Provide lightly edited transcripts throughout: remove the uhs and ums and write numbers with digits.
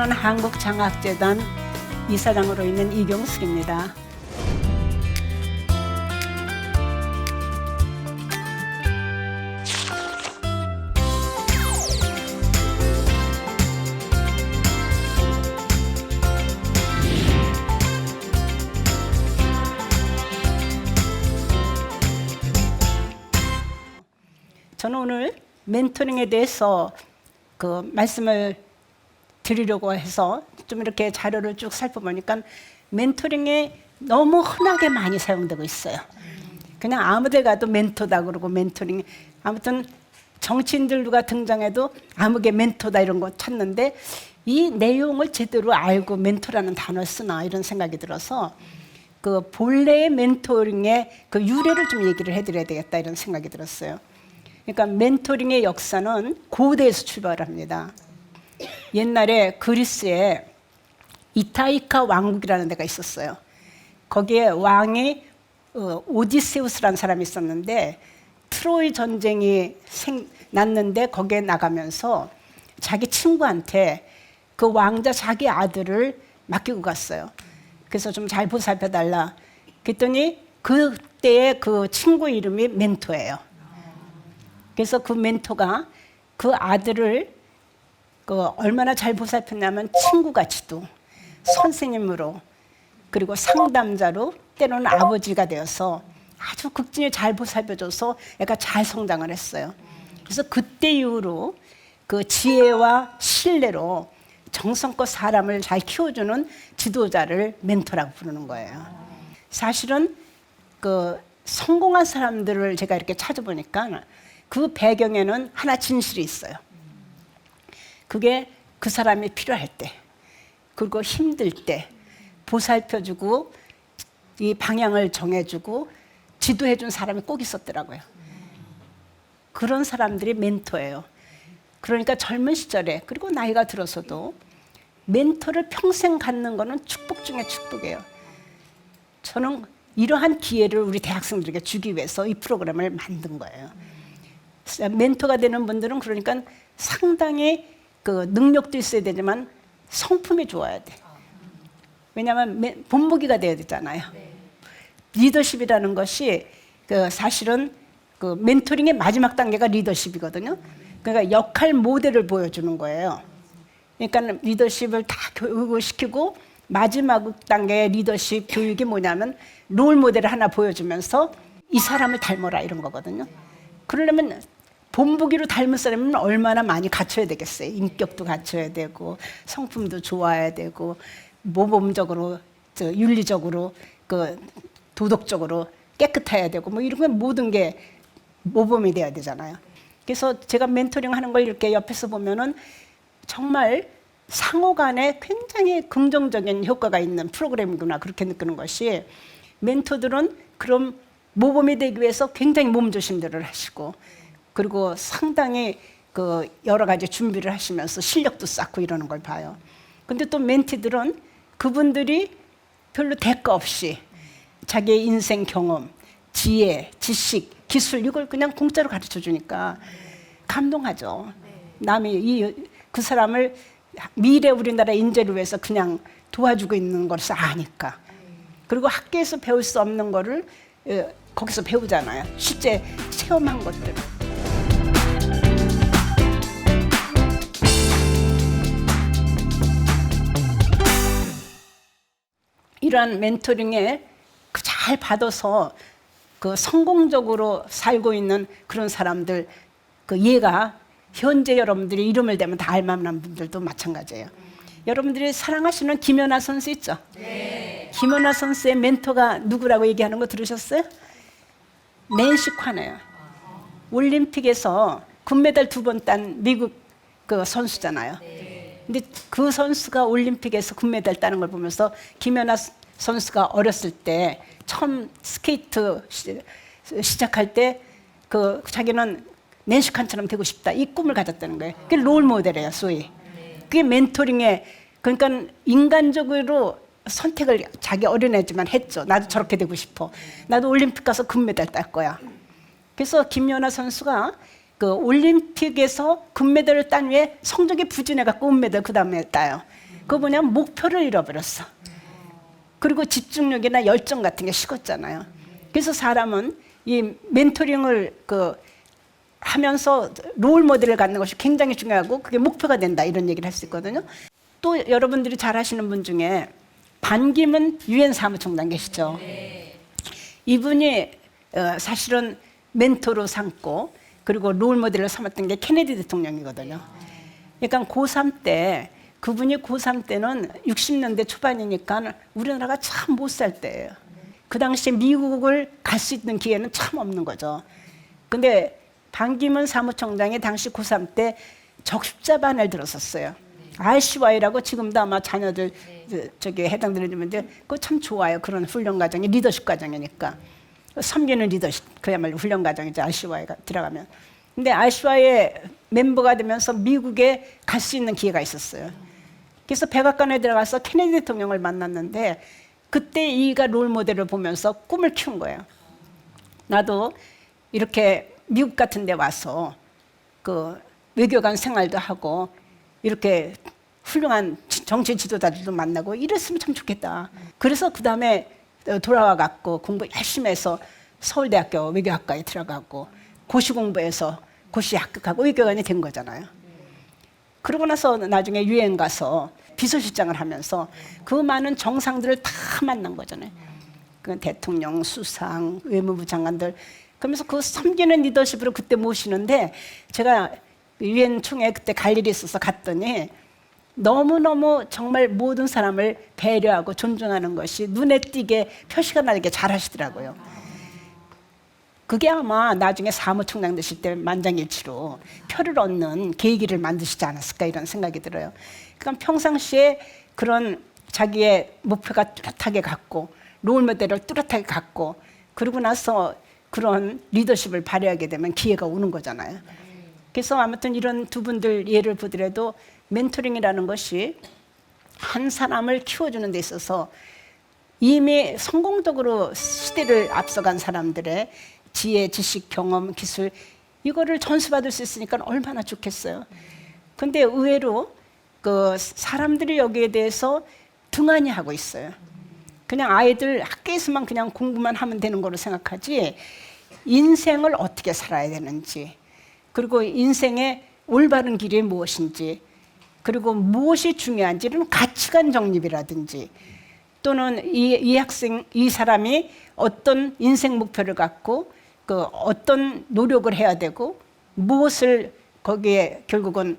저는 한국장학재단 이사장으로 있는 이경숙입니다. 저는 오늘 멘토링에 대해서 말씀을 드리려고 해서 좀 이렇게 자료를 쭉 살펴보니까 멘토링이 너무 흔하게 많이 사용되고 있어요. 그냥 아무 데 가도 멘토다 그러고 멘토링, 아무튼 정치인들 누가 등장해도 아무게 멘토다 이런 거 찾는데 이 내용을 제대로 알고 멘토라는 단어를 쓰나 이런 생각이 들어서 본래의 멘토링의 유래를 좀 얘기를 해드려야 되겠다 이런 생각이 들었어요. 그러니까 멘토링의 역사는 고대에서 출발합니다. 옛날에 그리스에 이타이카 왕국이라는 데가 있었어요. 거기에 왕이 오디세우스라는 사람이 있었는데 트로이 전쟁이 났는데 거기에 나가면서 자기 친구한테 그 왕자 자기 아들을 맡기고 갔어요. 그래서 좀 잘 보살펴달라. 그랬더니 그때의 그 친구 이름이 멘토예요. 그래서 그 멘토가 그 아들을 얼마나 잘 보살폈냐면 친구같이도 선생님으로 그리고 상담자로 때로는 아버지가 되어서 아주 극진히 잘 보살펴줘서 애가 잘 성장을 했어요. 그래서 그때 이후로 그 지혜와 신뢰로 정성껏 사람을 잘 키워주는 지도자를 멘토라고 부르는 거예요. 사실은 성공한 사람들을 제가 이렇게 찾아보니까 그 배경에는 하나 진실이 있어요. 그게 그 사람이 필요할 때, 그리고 힘들 때 보살펴주고 이 방향을 정해주고 지도해준 사람이 꼭 있었더라고요. 그런 사람들이 멘토예요. 그러니까 젊은 시절에 그리고 나이가 들어서도 멘토를 평생 갖는 거는 축복 중에 축복이에요. 저는 이러한 기회를 우리 대학생들에게 주기 위해서 이 프로그램을 만든 거예요. 멘토가 되는 분들은 그러니까 상당히 능력도 있어야 되지만 성품이 좋아야 돼. 왜냐하면 본보기가 돼야 되잖아요. 리더십이라는 것이 사실은 멘토링의 마지막 단계가 리더십이거든요. 그러니까 역할 모델을 보여주는 거예요. 그러니까 리더십을 다 교육을 시키고 마지막 단계의 리더십 교육이 뭐냐면 롤 모델을 하나 보여주면서 이 사람을 닮아라 이런 거거든요. 그러려면 본보기로 닮은 사람은 얼마나 많이 갖춰야 되겠어요. 인격도 갖춰야 되고 성품도 좋아야 되고 모범적으로 윤리적으로 도덕적으로 깨끗해야 되고 뭐 이런 건 모든 게 모범이 돼야 되잖아요. 그래서 제가 멘토링 하는 걸 이렇게 옆에서 보면은 정말 상호간에 굉장히 긍정적인 효과가 있는 프로그램이구나 그렇게 느끼는 것이, 멘토들은 그럼 모범이 되기 위해서 굉장히 몸조심들을 하시고 그리고 상당히 여러 가지 준비를 하시면서 실력도 쌓고 이러는 걸 봐요. 근데 또 멘티들은 그분들이 별로 대가 없이 자기의 인생 경험, 지혜, 지식, 기술 이걸 그냥 공짜로 가르쳐 주니까 감동하죠. 남이 그 사람을 미래 우리나라 인재를 위해서 그냥 도와주고 있는 것을 아니까. 그리고 학교에서 배울 수 없는 거를 거기서 배우잖아요. 실제 체험한 것들. 이러한 멘토링에 잘 받아서 성공적으로 살고 있는 그런 사람들, 얘가 현재 여러분들이 이름을 대면 다 알만한 분들도 마찬가지예요. 여러분들이 사랑하시는 김연아 선수 있죠? 네. 김연아 선수의 멘토가 누구라고 얘기하는 거 들으셨어요? 낸시 쿼너예요. 올림픽에서 금메달 2번 딴 미국 선수잖아요. 근데 그 선수가 올림픽에서 금메달 따는 걸 보면서 김연아 선수가 어렸을 때 처음 스케이트 시작할 때 자기는 낸시 칸처럼 되고 싶다 이 꿈을 가졌다는 거예요. 그게 롤 모델이에요, 소위. 그게 멘토링에, 그러니까 인간적으로 선택을 자기 어린애지만 했죠. 나도 저렇게 되고 싶어. 나도 올림픽 가서 금메달 딸 거야. 그래서 김연아 선수가 올림픽에서 금메달을 딴 후에 성적이 부진해갖고 은메달 그 다음에 따요. 그거 뭐냐, 목표를 잃어버렸어. 그리고 집중력이나 열정 같은 게 식었잖아요. 그래서 사람은 이 멘토링을 하면서 롤 모델을 갖는 것이 굉장히 중요하고 그게 목표가 된다, 이런 얘기를 할 수 있거든요. 또 여러분들이 잘 아시는 분 중에 반기문 유엔 사무총장 계시죠. 이분이 사실은 멘토로 삼고 그리고 롤 모델을 삼았던 게 케네디 대통령이거든요. 그러니까 고3 때, 그분이 고3 때는 60년대 초반이니까 우리나라가 참 못 살 때예요. 그 당시에 미국을 갈 수 있는 기회는 참 없는 거죠. 근데 반기문 사무총장이 당시 고3 때 적십자반을 들었었어요. RCY라고 지금도 아마 자녀들 저기 해당되는데 그거 참 좋아요. 그런 훈련 과정이 리더십 과정이니까. 섬기는 리더십, 그야말로 훈련 과정이죠. RCY가 들어가면. 근데 RCY의 멤버가 되면서 미국에 갈 수 있는 기회가 있었어요. 그래서 백악관에 들어가서 케네디 대통령을 만났는데 그때 이가 롤 모델을 보면서 꿈을 키운 거예요. 나도 이렇게 미국 같은 데 와서 그 외교관 생활도 하고 이렇게 훌륭한 정치 지도자들도 만나고 이랬으면 참 좋겠다. 그래서 그 다음에 돌아와 갖고 공부 열심히 해서 서울대학교 외교학과에 들어가고 고시 공부해서 고시 합격하고 외교관이 된 거잖아요. 그러고 나서 나중에 유엔 가서 비서실장을 하면서 그 많은 정상들을 다 만난 거잖아요. 그 대통령, 수상, 외무부 장관들. 그러면서 그 섬기는 리더십으로 그때 모시는데 제가 유엔 총회 그때 갈 일이 있어서 갔더니 너무너무 정말 모든 사람을 배려하고 존중하는 것이 눈에 띄게 표시가 나게 잘 하시더라고요. 그게 아마 나중에 사무총장 되실 때 만장일치로 표를 얻는 계기를 만드시지 않았을까, 이런 생각이 들어요. 그러니까 평상시에 그런 자기의 목표가 뚜렷하게 갖고 롤모델을 뚜렷하게 갖고 그러고 나서 그런 리더십을 발휘하게 되면 기회가 오는 거잖아요. 그래서 아무튼 이런 두 분들 예를 보더라도 멘토링이라는 것이 한 사람을 키워주는 데 있어서 이미 성공적으로 시대를 앞서간 사람들의 지혜, 지식, 경험, 기술 이거를 전수받을 수 있으니까 얼마나 좋겠어요. 근데 의외로 그 사람들이 여기에 대해서 등한히 하고 있어요. 그냥 아이들 학교에서만 그냥 공부만 하면 되는 거로 생각하지 인생을 어떻게 살아야 되는지, 그리고 인생의 올바른 길이 무엇인지, 그리고 무엇이 중요한지 이런 가치관 정립이라든지, 또는 이 학생, 이 사람이 어떤 인생 목표를 갖고 그 어떤 노력을 해야 되고 무엇을 거기에 결국은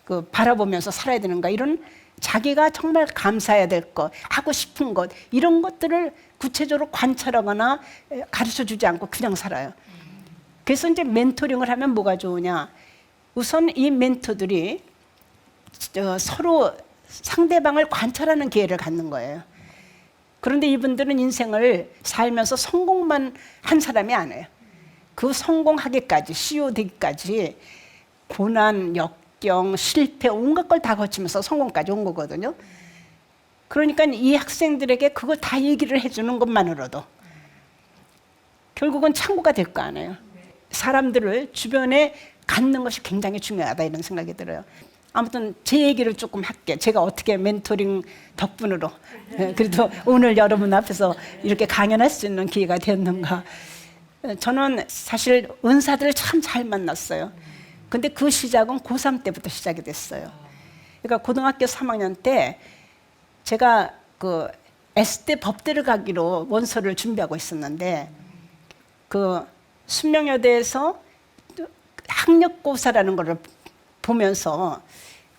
그 바라보면서 살아야 되는가, 이런 자기가 정말 감사해야 될 것, 하고 싶은 것, 이런 것들을 구체적으로 관찰하거나 가르쳐 주지 않고 그냥 살아요. 그래서 이제 멘토링을 하면 뭐가 좋으냐, 우선 이 멘토들이 서로 상대방을 관찰하는 기회를 갖는 거예요. 그런데 이분들은 인생을 살면서 성공만 한 사람이 아니에요. 그 성공하기까지, CEO 되기까지 고난, 역경, 실패, 온갖 걸 다 거치면서 성공까지 온 거거든요. 그러니까 이 학생들에게 그걸 다 얘기를 해주는 것만으로도 결국은 참고가 될 거 아니에요. 사람들을 주변에 갖는 것이 굉장히 중요하다, 이런 생각이 들어요. 아무튼 제 얘기를 조금 할게. 제가 어떻게 멘토링 덕분으로 그래도 오늘 여러분 앞에서 이렇게 강연할 수 있는 기회가 되었는가. 저는 사실 은사들을 참 잘 만났어요. 근데 그 시작은 고3 때부터 시작이 됐어요. 그러니까 고등학교 3학년 때 제가 그 S대 법대를 가기로 원서를 준비하고 있었는데 그 숙명여대에서 학력고사라는 거를 보면서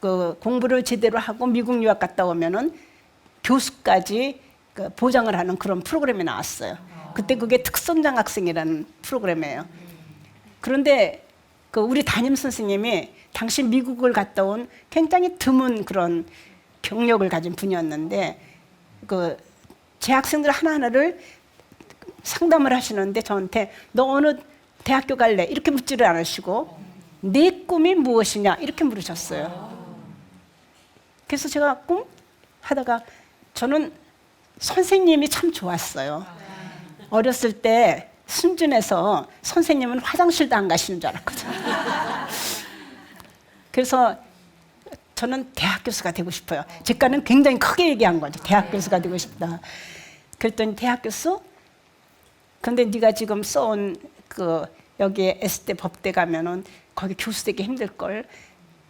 그 공부를 제대로 하고 미국 유학 갔다 오면은 교수까지 그 보장을 하는 그런 프로그램이 나왔어요. 그때 그게 특성장학생이라는 프로그램이에요. 그런데 그 우리 담임 선생님이 당시 미국을 갔다 온 굉장히 드문 그런 경력을 가진 분이었는데 그 제 학생들 하나하나를 상담을 하시는데 저한테 너 어느 대학교 갈래? 이렇게 묻지를 않으시고 내 꿈이 무엇이냐? 이렇게 물으셨어요. 그래서 제가 꿈? 하다가 저는 선생님이 참 좋았어요. 어렸을 때 순진해서 선생님은 화장실도 안 가시는 줄 알았거든요. 그래서 저는 대학 교수가 되고 싶어요. 제가는 굉장히 크게 얘기한 거죠. 대학 교수가 되고 싶다. 그랬더니 대학 교수? 근데 네가 지금 써온 그 여기 S대 법대 가면은 거기 교수 되기 힘들 걸.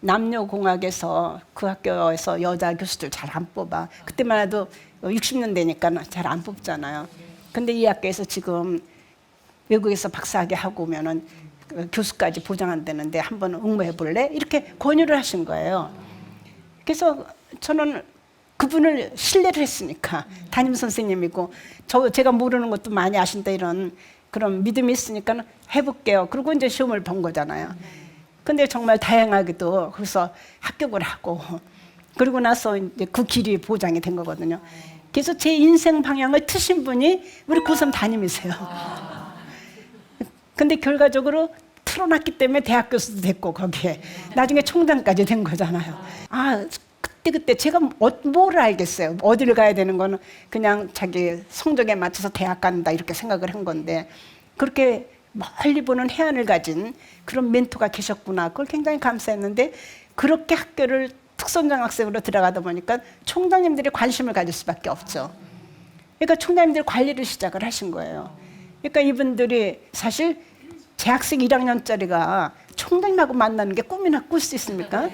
남녀공학에서 그 학교에서 여자 교수들 잘 안 뽑아. 그때만 해도 60년대니까 잘 안 뽑잖아요. 근데 이 학교에서 지금 외국에서 박사학위 하고 오면은 교수까지 보장 안 되는데 한번 응모해 볼래? 이렇게 권유를 하신 거예요. 그래서 저는 그분을 신뢰를 했으니까 담임 선생님이고 제가 모르는 것도 많이 아신다 이런 그런 믿음이 있으니까 해볼게요. 그리고 이제 시험을 본 거잖아요. 근데 정말 다행하게도 거기서 합격을 하고 그리고 나서 이제 그 길이 보장이 된 거거든요. 그래서 제 인생 방향을 트신 분이 우리 고3 담임이세요. 근데 결과적으로 틀어놨기 때문에 대학 교수도 됐고 거기에 나중에 총장까지 된 거잖아요. 아 그때 제가 뭘 알겠어요. 어디를 가야 되는 거는 그냥 자기 성적에 맞춰서 대학 간다 이렇게 생각을 한 건데 그렇게 멀리 보는 해안을 가진 그런 멘토가 계셨구나. 그걸 굉장히 감사했는데 그렇게 학교를 특선장학생으로 들어가다 보니까 총장님들이 관심을 가질 수밖에 없죠. 그러니까 총장님들이 관리를 시작을 하신 거예요. 그러니까 이분들이 사실 재학생 1학년짜리가 총장님하고 만나는 게 꿈이나 꿀 수 있습니까?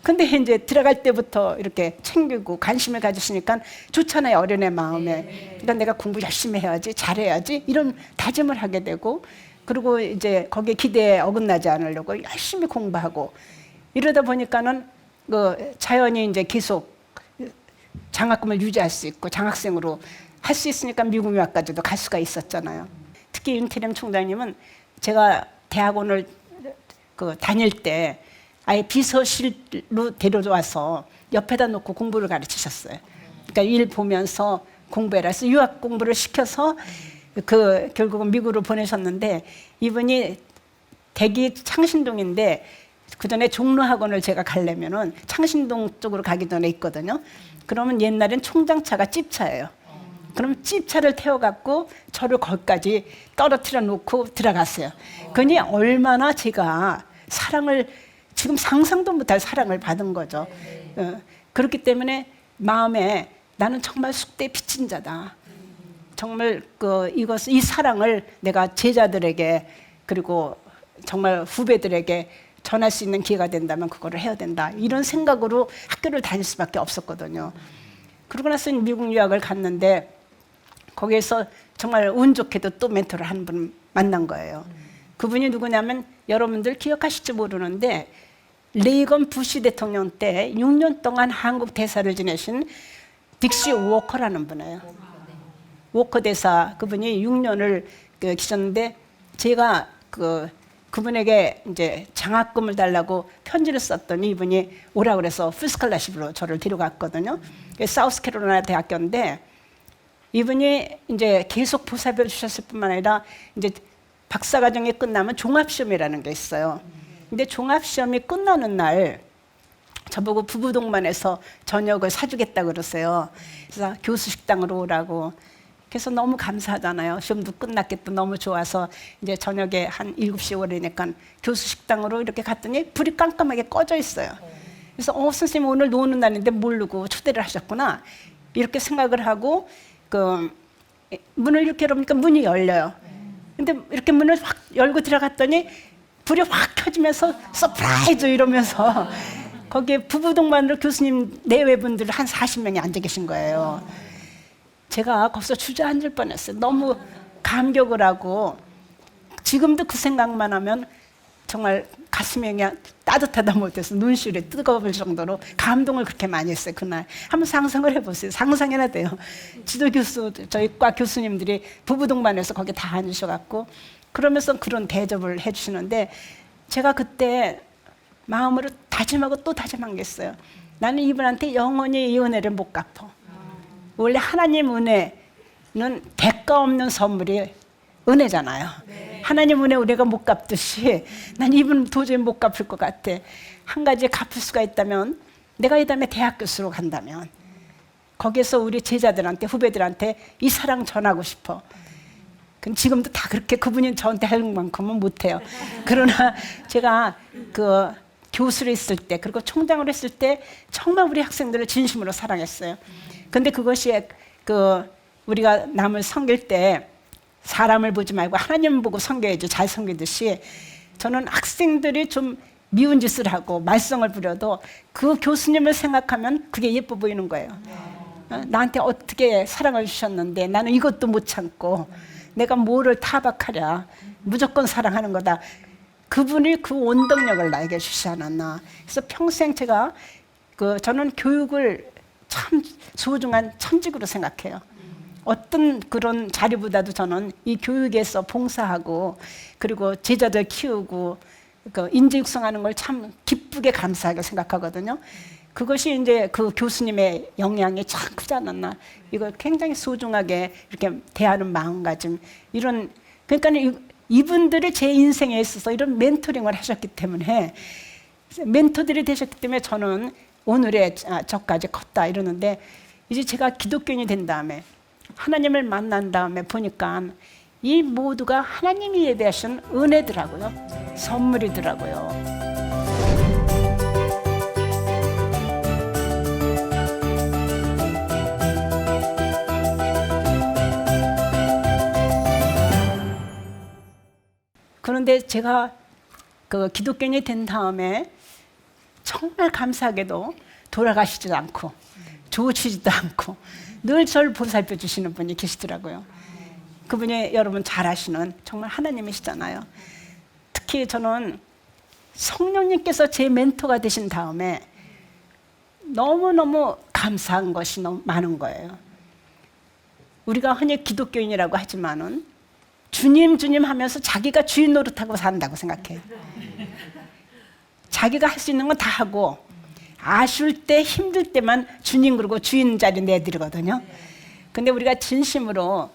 근데 이제 들어갈 때부터 이렇게 챙기고 관심을 가지시니까 좋잖아요, 어린애 마음에. 그러니까 내가 공부 열심히 해야지, 잘해야지 이런 다짐을 하게 되고 그리고 이제 거기에 기대에 어긋나지 않으려고 열심히 공부하고 이러다 보니까는 그 자연히 이제 계속 장학금을 유지할 수 있고 장학생으로 할 수 있으니까 미국 유학까지도 갈 수가 있었잖아요. 특히 윤태림 총장님은 제가 대학원을 다닐 때 아예 비서실로 데려와서 옆에다 놓고 공부를 가르치셨어요. 그러니까 일 보면서 공부해라 해서 유학 공부를 시켜서 결국은 미국으로 보내셨는데 이분이 댁이 창신동인데 그 전에 종로학원을 제가 가려면은 창신동 쪽으로 가기 전에 있거든요. 그러면 옛날엔 총장차가 찝차예요. 그럼 찝차를 태워갖고 저를 거기까지 떨어뜨려 놓고 들어갔어요. 그러니 얼마나 제가 사랑을 지금 상상도 못할 사랑을 받은 거죠. 그렇기 때문에 마음에 나는 정말 숙대에 빚진 자다. 정말 이 사랑을 내가 제자들에게 그리고 정말 후배들에게 전할 수 있는 기회가 된다면 그거를 해야 된다. 이런 생각으로 학교를 다닐 수밖에 없었거든요. 그러고 나서 미국 유학을 갔는데 거기에서 정말 운 좋게도 또 멘토를 한 분 만난 거예요. 그분이 누구냐면 여러분들 기억하실지 모르는데 레이건 부시 대통령 때 6년 동안 한국 대사를 지내신 딕시 워커라는 분이에요. 워커 대사 그분이 6년을 계셨는데 제가 그분에게 이제 장학금을 달라고 편지를 썼더니 이분이 오라고 그래서 풀스칼라십으로 저를 데려갔거든요. 사우스캐롤라이나 대학교인데 이분이 이제 계속 보살펴 주셨을 뿐만 아니라 이제 박사과정이 끝나면 종합시험이라는 게 있어요. 근데 종합시험이 끝나는 날 저보고 부부동반해서 저녁을 사주겠다 그러세요. 그래서 교수 식당으로 오라고. 그래서 너무 감사하잖아요. 시험도 끝났기 또 너무 좋아서 이제 저녁에 한 7시 오래니까 교수 식당으로 이렇게 갔더니 불이 깜깜하게 꺼져 있어요. 그래서 선생님 오늘 노는 날인데 모르고 초대를 하셨구나. 이렇게 생각을 하고 문을 이렇게 열어보니까 문이 열려요. 근데 이렇게 문을 확 열고 들어갔더니 불이 확 켜지면서 서프라이즈 이러면서 거기에 부부동반으로 교수님 내외분들 한 40명이 앉아 계신 거예요. 제가 거기서 주저앉을 뻔했어요. 너무 감격을 하고 지금도 그 생각만 하면 정말 가슴이 그냥 따뜻하다 못해서 눈시울이 뜨거울 정도로 감동을 그렇게 많이 했어요. 그날 한번 상상을 해보세요. 상상해야 돼요. 지도교수 저희 과 교수님들이 부부동반해서 거기 다 앉으셔갖고 그러면서 그런 대접을 해주시는데 제가 그때 마음으로 다짐하고 또 다짐한 게 있어요. 나는 이분한테 영원히 이 은혜를 못 갚어. 원래 하나님 은혜는 대가 없는 선물이 은혜잖아요. 네. 하나님 은혜 우리가 못 갚듯이 난 이분 도저히 못 갚을 것 같아. 한 가지 갚을 수가 있다면 내가 이 다음에 대학 교수로 간다면 거기에서 우리 제자들한테 후배들한테 이 사랑 전하고 싶어. 지금도 다 그렇게 그분이 저한테 할 만큼은 못해요. 그러나 제가 교수로 있을 때 그리고 총장으로 했을 때 정말 우리 학생들을 진심으로 사랑했어요. 근데 그것이 우리가 남을 섬길 때 사람을 보지 말고 하나님 보고 섬겨야지 잘 섬기듯이 저는 학생들이 좀 미운 짓을 하고 말썽을 부려도 그 교수님을 생각하면 그게 예뻐 보이는 거예요. 나한테 어떻게 사랑을 주셨는데 나는 이것도 못 참고 내가 뭐를 타박하랴. 무조건 사랑하는 거다. 그분이 그 원동력을 나에게 주시지 않았나. 그래서 평생 제가 저는 교육을 참 소중한 천직으로 생각해요. 어떤 그런 자리보다도 저는 이 교육에서 봉사하고 그리고 제자들 키우고 인재 육성하는 걸 참 기쁘게 감사하게 생각하거든요. 그것이 이제 그 교수님의 영향이 참 크지 않았나. 이걸 굉장히 소중하게 이렇게 대하는 마음가짐 이런 그러니까 이분들이 제 인생에 있어서 이런 멘토링을 하셨기 때문에 멘토들이 되셨기 때문에 저는 오늘의 저까지 컸다 이러는데 이제 제가 기독교인이 된 다음에 하나님을 만난 다음에 보니까 이 모두가 하나님이 예배하신 은혜더라고요. 선물이더라고요. 그런데 제가 기독교인이 된 다음에 정말 감사하게도 돌아가시지도 않고 좋으시지도 않고 늘 저를 보살펴 주시는 분이 계시더라고요. 그분이 여러분 잘 아시는 정말 하나님이시잖아요. 특히 저는 성령님께서 제 멘토가 되신 다음에 너무너무 감사한 것이 너무 많은 거예요. 우리가 흔히 기독교인이라고 하지만은 주님 주님 하면서 자기가 주인 노릇하고 산다고 생각해요. 자기가 할 수 있는 건 다 하고 아쉬울 때 힘들 때만 주님 그러고 주인 자리 내드리거든요. 근데 우리가 진심으로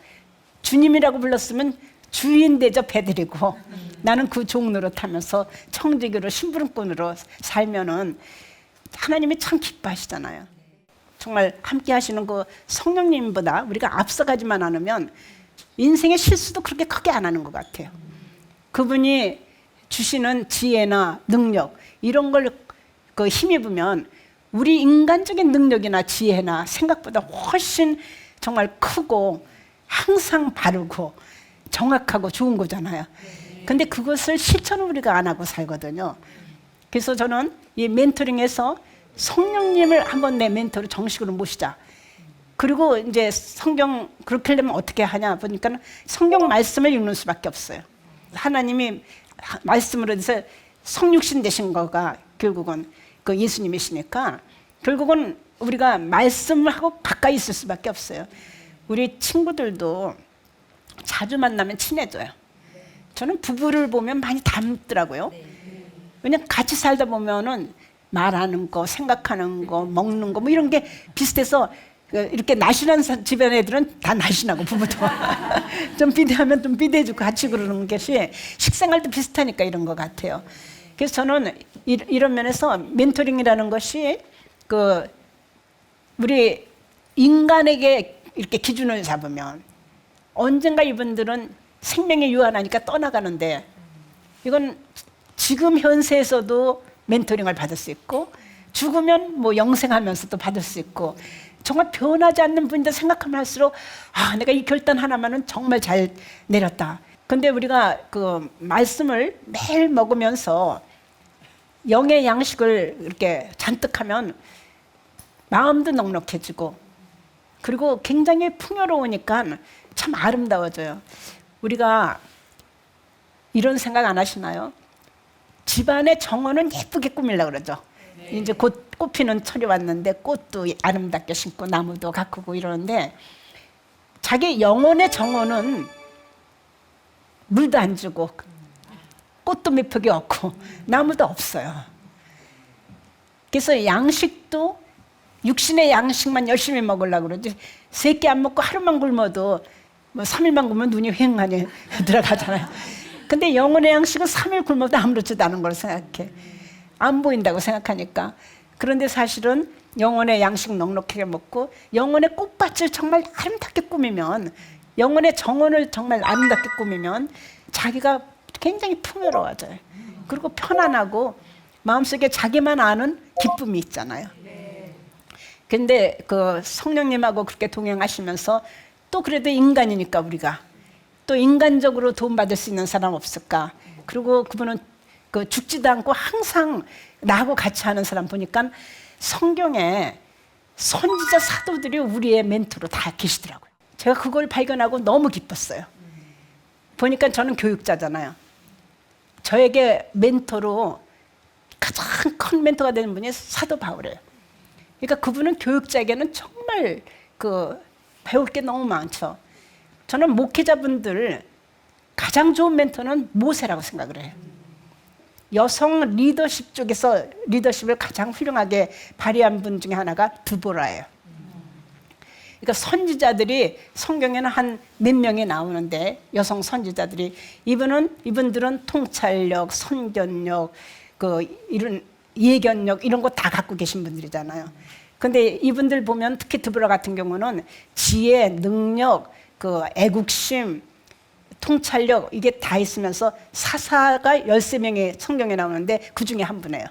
주님이라고 불렀으면 주인 대접해드리고 나는 그 종 노릇하면서 청지기로 심부름꾼으로 살면은 하나님이 참 기뻐하시잖아요. 정말 함께 하시는 그 성령님보다 우리가 앞서가지만 않으면 인생의 실수도 그렇게 크게 안 하는 것 같아요. 그분이 주시는 지혜나 능력 이런 걸 힘입으면 우리 인간적인 능력이나 지혜나 생각보다 훨씬 정말 크고 항상 바르고 정확하고 좋은 거잖아요. 근데 그것을 실천을 우리가 안 하고 살거든요. 그래서 저는 이 멘토링에서 성령님을 한번 내 멘토로 정식으로 모시자. 그리고 이제 성경 그렇게 하려면 어떻게 하냐 보니까 성경 말씀을 읽는 수밖에 없어요. 하나님이 말씀으로 해서 성육신 되신 거가 결국은 예수님이시니까 결국은 우리가 말씀을 하고 가까이 있을 수밖에 없어요. 우리 친구들도 자주 만나면 친해져요. 저는 부부를 보면 많이 닮더라고요. 왜냐면 같이 살다 보면은 말하는 거, 생각하는 거, 먹는 거 뭐 이런 게 비슷해서 이렇게 날씬한 집안 애들은 다 날씬하고 부부도 좀 비대하면 좀 비대해주고 같이 그러는 것이 식생활도 비슷하니까 이런 것 같아요. 그래서 저는 이런 면에서 멘토링이라는 것이 우리 인간에게 이렇게 기준을 잡으면 언젠가 이분들은 생명의 유한하니까 떠나가는데 이건 지금 현세에서도 멘토링을 받을 수 있고 죽으면 뭐 영생하면서도 받을 수 있고 정말 변하지 않는 분인데 생각하면 할수록 내가 이 결단 하나만은 정말 잘 내렸다. 근데 우리가 그 말씀을 매일 먹으면서 영의 양식을 이렇게 잔뜩 하면 마음도 넉넉해지고 그리고 굉장히 풍요로우니까 참 아름다워져요. 우리가 이런 생각 안 하시나요? 집안의 정원은 예쁘게 꾸미려고 그러죠. 이제 곧 꽃피는 철이 왔는데 꽃도 아름답게 심고 나무도 가꾸고 이러는데 자기 영혼의 정원은 물도 안 주고 꽃도 몇 폭이 없고 나무도 없어요. 그래서 양식도 육신의 양식만 열심히 먹으려고 그러지 3끼 안 먹고 하루만 굶어도 뭐 3일만 굶으면 눈이 휑하니 들어가잖아요. 근데 영혼의 양식은 3일 굶어도 아무렇지도 않은 걸 생각해. 안 보인다고 생각하니까. 그런데 사실은 영혼의 양식 넉넉하게 먹고 영혼의 꽃밭을 정말 아름답게 꾸미면 영혼의 정원을 정말 아름답게 꾸미면 자기가 굉장히 풍요로워져요. 그리고 편안하고 마음속에 자기만 아는 기쁨이 있잖아요. 근데 그 성령님하고 그렇게 동행하시면서 또 그래도 인간이니까 우리가 또 인간적으로 도움받을 수 있는 사람 없을까? 그리고 그분은 그 죽지도 않고 항상 나하고 같이 하는 사람 보니까 성경에 선지자 사도들이 우리의 멘토로 다 계시더라고요. 제가 그걸 발견하고 너무 기뻤어요. 보니까 저는 교육자잖아요. 저에게 멘토로 가장 큰 멘토가 되는 분이 사도 바울이에요. 그러니까 그분은 교육자에게는 정말 그 배울 게 너무 많죠. 저는 목회자분들 가장 좋은 멘토는 모세라고 생각을 해요. 여성 리더십 쪽에서 리더십을 가장 훌륭하게 발휘한 분 중에 하나가 드보라예요. 그러니까 선지자들이 성경에는 한 몇 명이 나오는데 여성 선지자들이 이분들은 통찰력, 선견력, 이런 예견력 이런 거 다 갖고 계신 분들이잖아요. 근데 이분들 보면 특히 드보라 같은 경우는 지혜, 능력, 그 애국심, 통찰력 이게 다 있으면서 사사가 13명의 성경에 나오는데 그 중에 한 분이에요.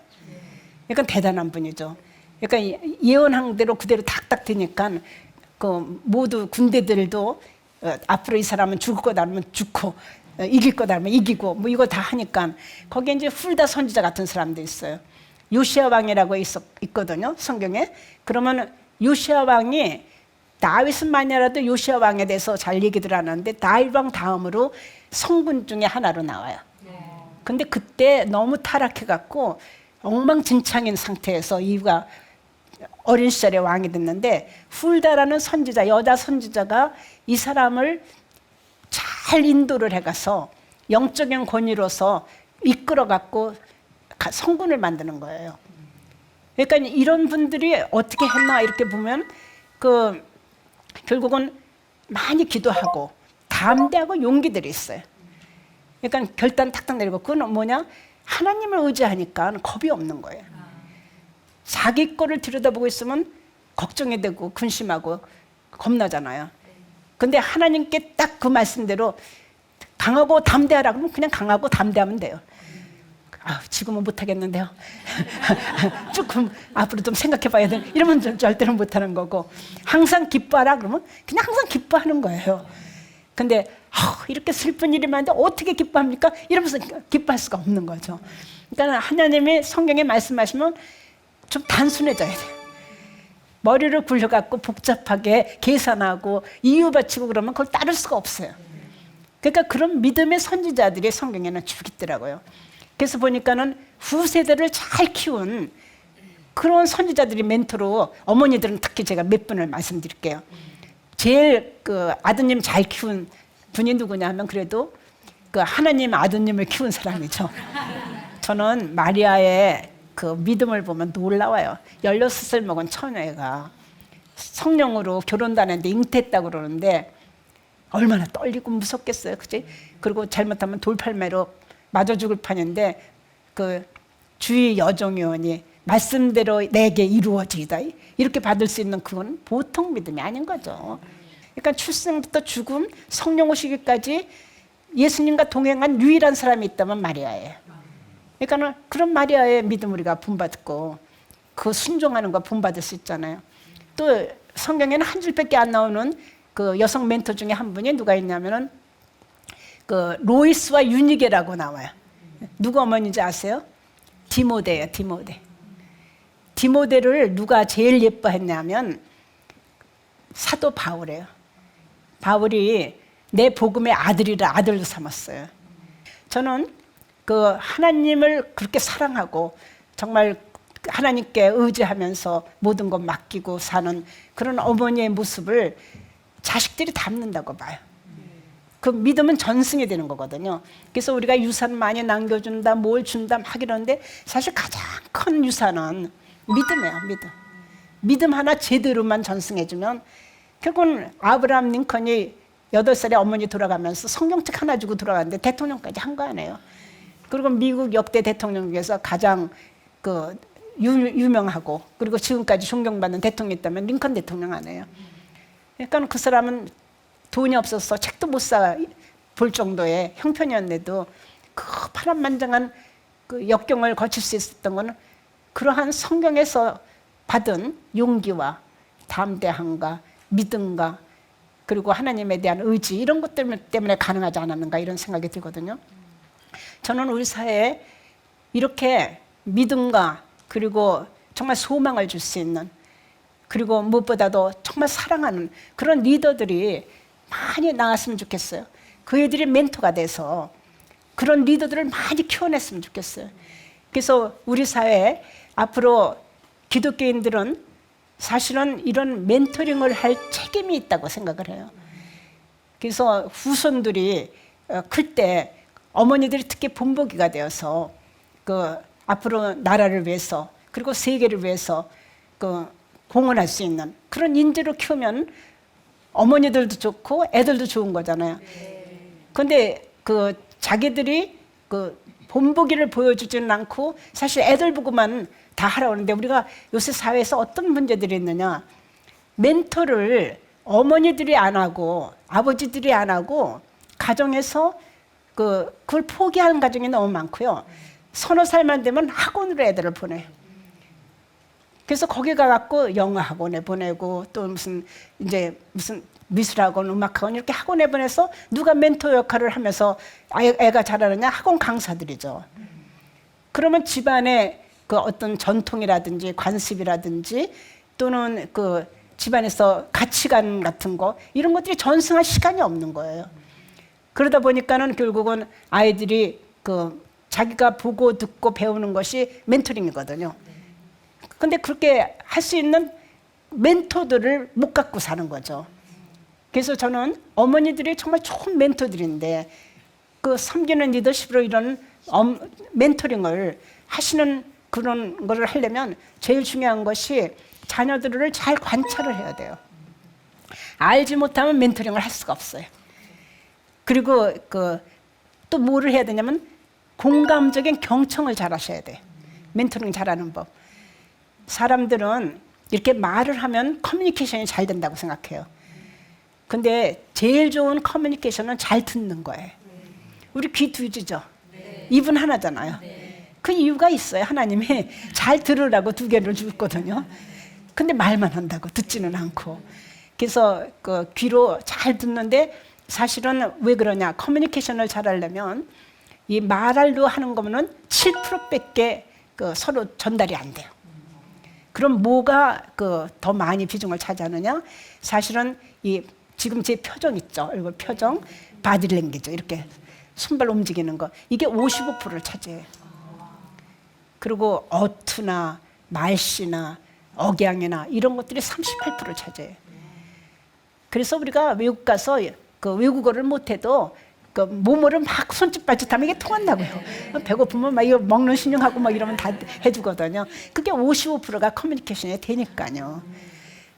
그러니까 대단한 분이죠. 그러니까 예언한 대로 그대로 탁탁 되니까 그 모두 군대들도 앞으로 이 사람은 죽을 거다 하면 죽고 이길 거다 하면 이기고 뭐 이거 다 하니까 거기에 이제 훌다 선지자 같은 사람도 있어요. 요시야 왕이라고 있거든요, 성경에. 그러면 요시야 왕이 다윗은 만이라도 요시야 왕에 대해서 잘 얘기들 하는데 다윗 왕 다음으로 성군 중에 하나로 나와요. 근데 그때 너무 타락해갖고 엉망진창인 상태에서 이유가 어린 시절에 왕이 됐는데 훌다라는 선지자, 여자 선지자가 이 사람을 잘 인도를 해가서 영적인 권위로서 이끌어갖고 성군을 만드는 거예요. 그러니까 이런 분들이 어떻게 했나 이렇게 보면 결국은 많이 기도하고 담대하고 용기들이 있어요. 그러니까 결단 탁탁 내리고 그건 뭐냐? 하나님을 의지하니까 겁이 없는 거예요. 자기 거를 들여다보고 있으면 걱정이 되고 근심하고 겁나잖아요. 근데 하나님께 딱 그 말씀대로 강하고 담대하라 그러면 그냥 강하고 담대하면 돼요. 지금은 못하겠는데요. 조금 앞으로 좀 생각해 봐야 돼. 이러면 절대로 못하는 거고 항상 기뻐하라 그러면 그냥 항상 기뻐하는 거예요. 근데 이렇게 슬픈 일이 많은데 어떻게 기뻐합니까? 이러면서 기뻐할 수가 없는 거죠. 그러니까 하나님이 성경에 말씀하시면 좀 단순해져야 돼요. 머리를 굴려갖고 복잡하게 계산하고 이유 바치고 그러면 그걸 따를 수가 없어요. 그러니까 그런 믿음의 선지자들이 성경에는 쭉 있더라고요. 그래서 보니까는 후세대를 잘 키운 그런 선지자들이 멘토로 어머니들은 특히 제가 몇 분을 말씀드릴게요. 제일 그 아드님 잘 키운 분이 누구냐 하면 그래도 그 하나님 아드님을 키운 사람이죠. 저는 마리아의 그 믿음을 보면 놀라워요. 16살 먹은 처녀가 성령으로 결혼도 안 했는데 잉태했다고 그러는데 얼마나 떨리고 무섭겠어요. 그치? 그리고 잘못하면 돌팔매로 맞아 죽을 판인데 그 주의 여종위원이 말씀대로 내게 이루어지이다 이렇게 받을 수 있는 그건 보통 믿음이 아닌 거죠. 그러니까 출생부터 죽음, 성령 오시기까지 예수님과 동행한 유일한 사람이 있다면 마리아예요. 그러니까 그런 마리아의 믿음 우리가 본받고 그 순종하는 거 본받을 수 있잖아요. 또 성경에는 한 줄밖에 안 나오는 그 여성 멘토 중에 한 분이 누가 있냐면은 그 로이스와 유니게라고 나와요. 누구 어머니인지 아세요? 디모데예요. 디모데를 누가 제일 예뻐했냐면 사도 바울이에요. 바울이 내 복음의 아들이라 아들로 삼았어요. 저는 그 하나님을 그렇게 사랑하고 정말 하나님께 의지하면서 모든 것 맡기고 사는 그런 어머니의 모습을 자식들이 닮는다고 봐요. 그 믿음은 전승이 되는 거거든요. 그래서 우리가 유산 많이 남겨준다, 뭘 준다 막 이러는데 사실 가장 큰 유산은 믿음이에요. 믿음 하나 제대로만 전승해주면 결국은 아브라함 링컨이 8살에 어머니 돌아가면서 성경책 하나 주고 돌아갔는데 대통령까지 한 거 아니에요. 그리고 미국 역대 대통령 중에서 가장 그 유명하고 그리고 지금까지 존경받는 대통령이 있다면 링컨 대통령 아니에요. 그러니까 그 사람은 돈이 없어서 책도 못 사 볼 정도의 형편이었는데도 그 파란만장한 그 역경을 거칠 수 있었던 것은 그러한 성경에서 받은 용기와 담대함과 믿음과 그리고 하나님에 대한 의지 이런 것 때문에 가능하지 않았는가 이런 생각이 들거든요. 저는 우리 사회에 이렇게 믿음과 그리고 정말 소망을 줄 수 있는 그리고 무엇보다도 정말 사랑하는 그런 리더들이 많이 나왔으면 좋겠어요. 그 애들이 멘토가 돼서 그런 리더들을 많이 키워냈으면 좋겠어요. 그래서 우리 사회에 앞으로 기독교인들은 사실은 이런 멘토링을 할 책임이 있다고 생각을 해요. 그래서 후손들이 클 때 어머니들이 특히 본보기가 되어서 그 앞으로 나라를 위해서 그리고 세계를 위해서 그 공헌할 수 있는 그런 인재로 키우면 어머니들도 좋고 애들도 좋은 거잖아요. 그런데 그 자기들이 그 본보기를 보여주지는 않고 사실 애들 보고만 다 하라고 하는데 우리가 요새 사회에서 어떤 문제들이 있느냐, 멘토를 어머니들이 안 하고 아버지들이 안 하고 가정에서 그걸 포기하는 가정이 너무 많고요. 서너 살만 되면 학원으로 애들을 보내요. 그래서 거기 가갖고 영어 학원에 보내고 또 무슨 미술학원, 음악학원 이렇게 학원에 보내서 누가 멘토 역할을 하면서 애가 잘하느냐? 학원 강사들이죠. 그러면 집안에 그 어떤 전통이라든지 관습이라든지 또는 그 집안에서 가치관 같은 거 이런 것들이 전승할 시간이 없는 거예요. 그러다 보니까는 결국은 아이들이 그 자기가 보고 듣고 배우는 것이 멘토링이거든요. 근데 그렇게 할 수 있는 멘토들을 못 갖고 사는 거죠. 그래서 저는 어머니들이 정말 좋은 멘토들인데 그 섬기는 리더십으로 이런 멘토링을 하시는 그런 거를 하려면 제일 중요한 것이 자녀들을 잘 관찰을 해야 돼요. 알지 못하면 멘토링을 할 수가 없어요. 그리고 또 뭐를 해야 되냐면 공감적인 경청을 잘 하셔야 돼요. 멘토링 잘하는 법. 사람들은 이렇게 말을 하면 커뮤니케이션이 잘 된다고 생각해요. 근데 제일 좋은 커뮤니케이션은 잘 듣는 거예요. 우리 귀 두 주죠. 입은 하나잖아요. 그 이유가 있어요. 하나님이 잘 들으라고 두 개를 줬거든요. 근데 말만 한다고 듣지는 않고. 그래서 그 귀로 잘 듣는데 사실은 왜 그러냐? 커뮤니케이션을 잘 하려면 이 말로 하는 거면은 7%밖에 서로 전달이 안 돼요. 그럼 뭐가 더 많이 비중을 차지하느냐? 사실은 지금 제 표정 있죠. 얼굴 표정, 바디랭귀지 이렇게 손발 움직이는 거 이게 55%를 차지해요. 그리고 어투나 말씨나 억양이나 이런 것들이 38%를 차지해요. 그래서 우리가 외국 가서 그 외국어를 못해도 그 모모를 막 손짓 발짓하면 이게 통한다고요. 배고프면 막 이거 먹는 신용하고 막 이러면 다 해주거든요. 그게 55%가 커뮤니케이션이 되니까요.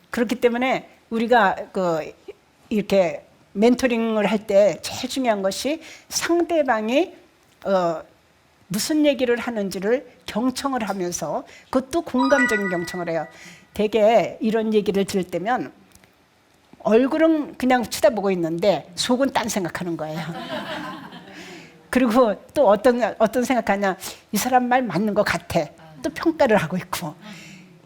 그렇기 때문에 우리가 이렇게 멘토링을 할 때 제일 중요한 것이 상대방이 무슨 얘기를 하는지를 경청을 하면서 그것도 공감적인 경청을 해요. 되게 이런 얘기를 들을 때면 얼굴은 그냥 쳐다보고 있는데 속은 딴 생각하는 거예요. 그리고 또 어떤 생각하냐, 이 사람 말 맞는 것 같아. 또 평가를 하고 있고,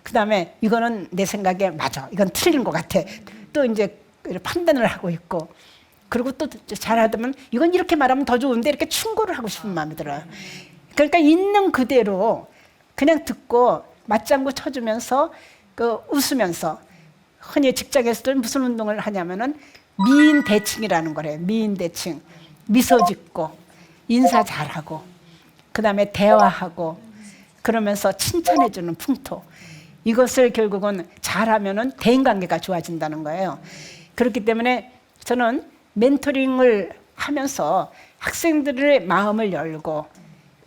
그 다음에 이거는 내 생각에 맞아. 이건 틀린 것 같아. 또 이제 판단을 하고 있고, 그리고 또 잘하다면 이건 이렇게 말하면 더 좋은데 이렇게 충고를 하고 싶은 마음이 들어요. 그러니까 있는 그대로 그냥 듣고 맞장구 쳐주면서 웃으면서. 흔히 직장에서도 무슨 운동을 하냐면은 미인 대칭이라는 거래요. 미인 대칭. 미소 짓고 인사 잘하고 그다음에 대화하고 그러면서 칭찬해주는 풍토. 이것을 결국은 잘하면은 대인관계가 좋아진다는 거예요. 그렇기 때문에 저는 멘토링을 하면서 학생들의 마음을 열고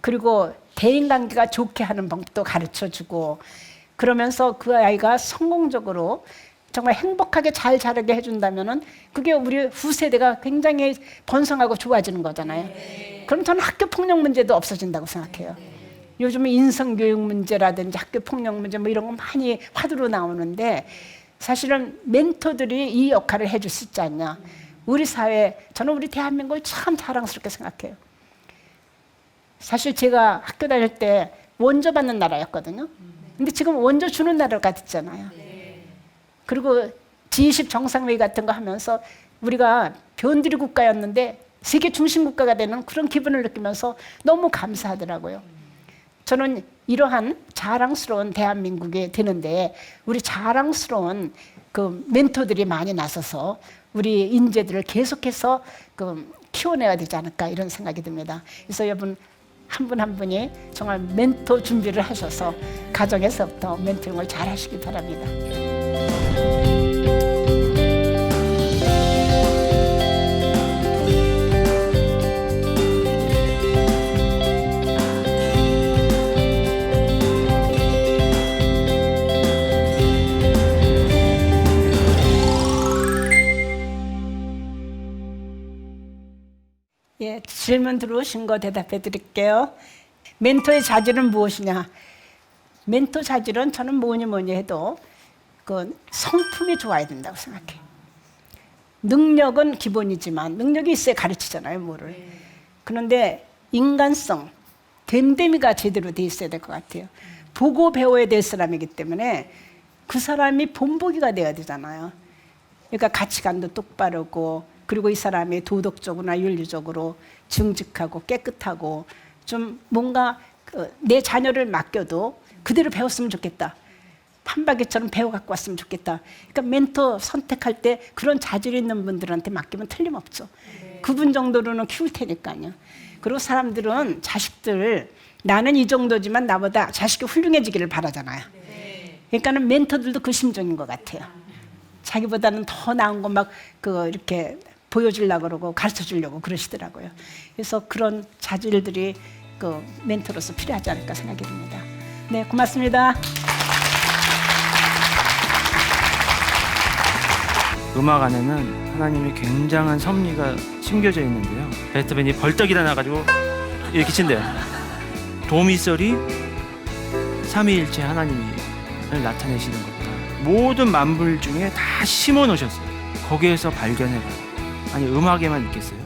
그리고 대인관계가 좋게 하는 방법도 가르쳐주고 그러면서 그 아이가 성공적으로 정말 행복하게 잘 자라게 해준다면은 그게 우리 후세대가 굉장히 번성하고 좋아지는 거잖아요. 그럼 저는 학교 폭력 문제도 없어진다고 생각해요. 요즘은 인성교육 문제라든지 학교 폭력 문제 뭐 이런 거 많이 화두로 나오는데 사실은 멘토들이 이 역할을 해줄 수 있지 않냐. 우리 사회, 저는 우리 대한민국을 참 자랑스럽게 생각해요. 사실 제가 학교 다닐 때 원조 받는 나라였거든요. 근데 지금 원조 주는 나라가 됐잖아요. 그리고 G20 정상회의 같은 거 하면서 우리가 변두리 국가였는데 세계 중심 국가가 되는 그런 기분을 느끼면서 너무 감사하더라고요. 저는 이러한 자랑스러운 대한민국이 되는데 우리 자랑스러운 그 멘토들이 많이 나서서 우리 인재들을 계속해서 키워내야 되지 않을까 이런 생각이 듭니다. 그래서 여러분 한 분 한 분이 정말 멘토 준비를 하셔서 가정에서부터 멘토링을 잘 하시기 바랍니다. 예, 질문 들어오신 거 대답해 드릴게요. 멘토의 자질은 무엇이냐? 멘토 자질은 저는 뭐니 해도 그 성품이 좋아야 된다고 생각해요. 능력은 기본이지만 능력이 있어야 가르치잖아요, 뭐를. 그런데 인간성, 됨됨이가 제대로 돼 있어야 될 것 같아요. 보고 배워야 될 사람이기 때문에 그 사람이 본보기가 돼야 되잖아요. 그러니까 가치관도 똑바르고 그리고 이 사람이 도덕적으로나 윤리적으로 정직하고 깨끗하고 좀 뭔가 내 자녀를 맡겨도 그대로 배웠으면 좋겠다. 판박이처럼 배워갖고 왔으면 좋겠다. 그러니까 멘토 선택할 때 그런 자질 있는 분들한테 맡기면 틀림없죠. 그분 정도로는 키울 테니까요. 그리고 사람들은 자식들 나는 이 정도지만 나보다 자식이 훌륭해지기를 바라잖아요. 그러니까는 멘토들도 그 심정인 것 같아요. 자기보다는 더 나은 거 막 이렇게 보여주려고 그러고 가르쳐 주려고 그러시더라고요. 그래서 그런 자질들이 멘토로서 필요하지 않을까 생각이 듭니다. 네, 고맙습니다. 음악 안에는 하나님의 굉장한 섭리가 심겨져 있는데요. 베토벤이 벌떡 일어나가지고 이렇게 친대요. 도미솔이 삼위일체 하나님을 나타내시는 겁니다. 모든 만물 중에 다 심어 놓으셨어요. 거기에서 발견해봐요. 아니 음악에만 있겠어요?